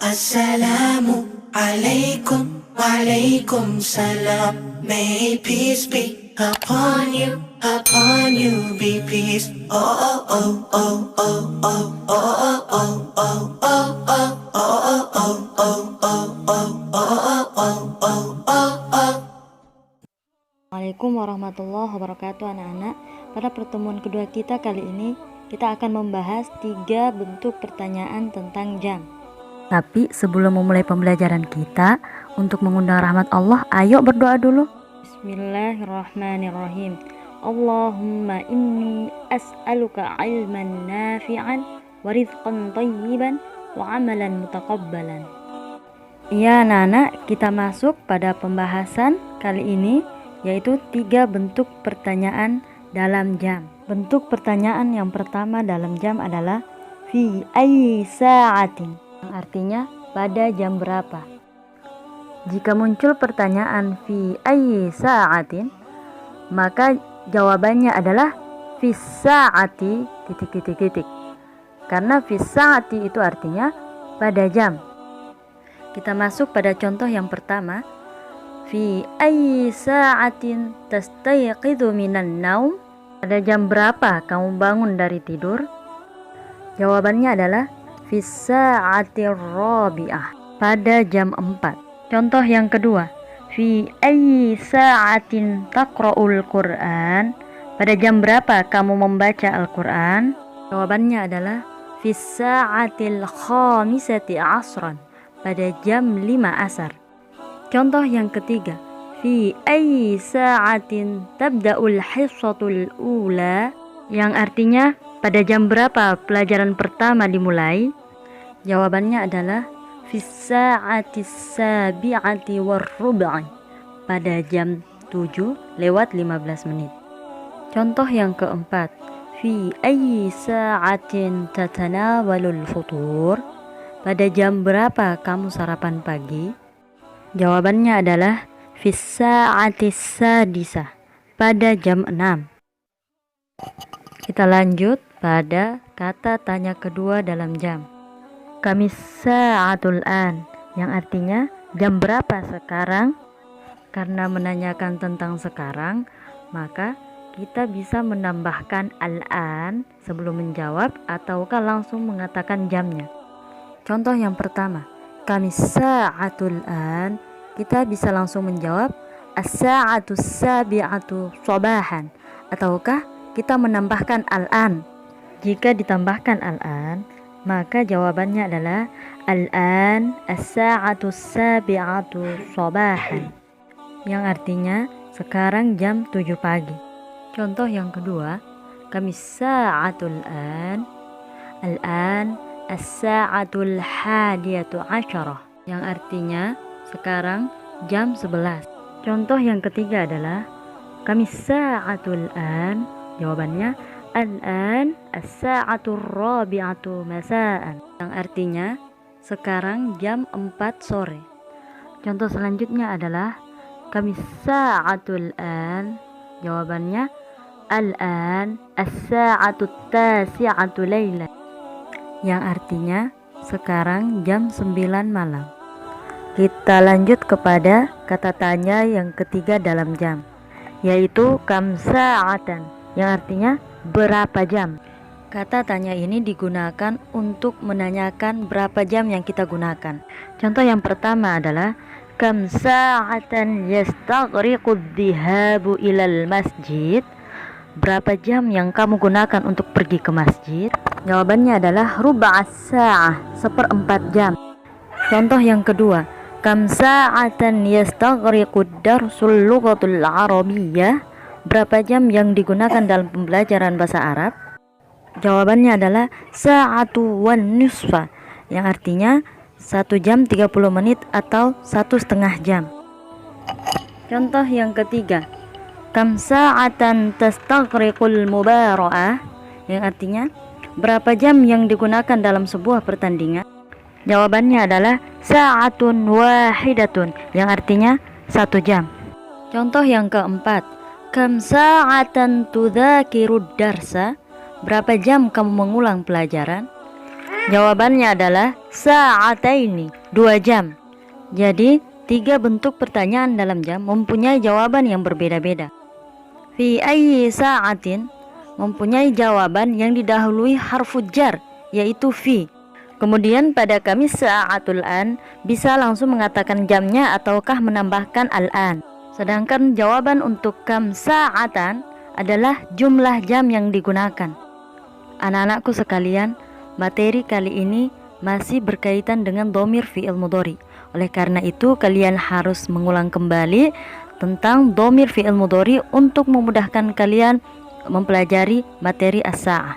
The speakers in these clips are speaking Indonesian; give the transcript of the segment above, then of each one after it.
Assalamu alaikum, walaikum salam. May peace be upon you be peace. Oh oh oh oh oh oh oh oh oh oh oh oh oh oh Assalamualaikum warahmatullahi wabarakatuh anak-anak. Pada pertemuan kedua kita kali ini, kita akan membahas 3 bentuk pertanyaan tentang jam. Tapi sebelum memulai pembelajaran kita, untuk mengundang rahmat Allah, ayo berdoa dulu. Bismillahirrahmanirrahim. Allahumma inni as'aluka ilman nafi'an wa rizqan thayyiban wa amalan mutaqabbalan. Iya anak-anak, kita masuk pada pembahasan kali ini, yaitu 3 bentuk pertanyaan dalam jam. Bentuk pertanyaan yang pertama dalam jam adalah fi ayyi sa'atin, yang artinya pada jam berapa. Jika muncul pertanyaan fi ayyi sa'atin, maka jawabannya adalah fi sa'ati ... Karena fi sa'ati itu artinya pada jam. Kita masuk pada contoh yang pertama. Fi ayyi sa'atin tastayqidhu minan naum? Pada jam berapa kamu bangun dari tidur? Jawabannya adalah fi sa'atir rabi'ah, pada jam 4. Contoh yang kedua. Fi ayyi sa'atin taqra'ul Qur'an? Pada jam berapa kamu membaca Al-Qur'an? Jawabannya adalah fi sa'atil khamisati asran, pada jam 5 asar. Contoh yang ketiga. Fi ayyi sa'atin tabda'ul hissatul ula? Yang artinya pada jam berapa pelajaran pertama dimulai? Jawabannya adalah fi sa'atis sabi'ati warrub'i, pada jam 7:15 menit. Contoh yang keempat. Fi ayyi sa'atin tatanawalul futur? Pada jam berapa kamu sarapan pagi? Jawabannya adalah fi sa'atis sadisah, pada jam 6. Kita lanjut pada kata tanya kedua dalam jam. Kamis sa'atul an, yang artinya jam berapa sekarang? Karena menanyakan tentang sekarang, maka kita bisa menambahkan al-an sebelum menjawab, ataukah langsung mengatakan jamnya. Contoh yang pertama. Kamis sa'atul an, kita bisa langsung menjawab as-sa'atus sabi'atu sabahan, ataukah kita menambahkan al-an. Jika ditambahkan al-an, maka jawabannya adalah al-an as-sa'atus sabi'atu sabahan, yang artinya sekarang jam 7 pagi. Contoh yang kedua. Kamis sa'atul an, al-an as-sa'atul hadiyatu asyarah, yang artinya sekarang jam 11. Contoh yang ketiga adalah kamis sa'atul an, jawabannya al-an as-sa'atul rabi'atu masa'an, yang artinya sekarang jam 4 sore. Contoh selanjutnya adalah kamis sa'atul an, jawabannya al-an as-sa'atut tasi'atu layla, yang artinya sekarang jam 9 malam. Kita lanjut kepada kata tanya yang ketiga dalam jam, yaitu kam sa'atan, yang artinya berapa jam. Kata tanya ini digunakan untuk menanyakan berapa jam yang kita gunakan. Contoh yang pertama adalah kam sa'atan yastaghriqu dhihabu ilal masjid? Berapa jam yang kamu gunakan untuk pergi ke masjid? Jawabannya adalah ruba'as sa'ah, 1/4 jam. Contoh yang kedua. Kam sa'atan yastaghriqu darsul lughatul arabiyyah? Berapa jam yang digunakan dalam pembelajaran bahasa Arab? Jawabannya adalah sa'atu wan nisfa, yang artinya 1 jam 30 menit atau 1,5 jam. Contoh yang ketiga. Kam sa'atan tastaghriqul mubara'ah? Yang artinya berapa jam yang digunakan dalam sebuah pertandingan? Jawabannya adalah sa'atun wahidatun, yang artinya 1 jam. Contoh yang keempat. Kam sa'atan tudzakirud darsa? Berapa jam kamu mengulang pelajaran? Jawabannya adalah sa'ataini, 2 jam. Jadi 3 bentuk pertanyaan dalam jam mempunyai jawaban yang berbeda-beda. Fi ayyi sa'atin mempunyai jawaban yang didahului harfu jar, yaitu fi. Kemudian pada kami sa'atul an bisa langsung mengatakan jamnya ataukah menambahkan al-an. Sedangkan jawaban untuk kam sa'atan adalah jumlah jam yang digunakan. Anak-anakku sekalian, materi kali ini masih berkaitan dengan dhamir fi'il mudhari. Oleh karena itu kalian harus mengulang kembali tentang dhamir fi'il mudhari untuk memudahkan kalian mempelajari materi as-sa'ah.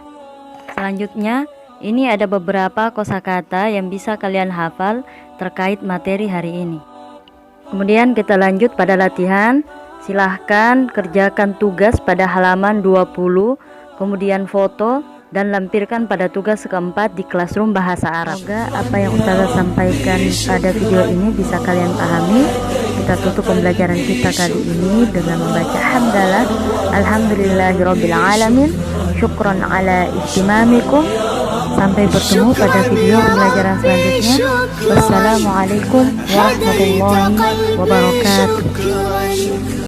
Selanjutnya, ini ada beberapa kosakata yang bisa kalian hafal terkait materi hari ini. Kemudian kita lanjut pada latihan. Silahkan kerjakan tugas pada halaman 20, kemudian foto dan lampirkan pada tugas keempat di Classroom Bahasa Arab. Semoga apa yang Ustazah sampaikan pada video ini bisa kalian pahami. Kita tutup pembelajaran kita kali ini dengan membaca hamdalah. Alhamdulillahirabbil alamin. Syukran ala ihtimamikum. Sampai bertemu pada video pembelajaran selanjutnya. Wassalamualaikum warahmatullahi wabarakatuh.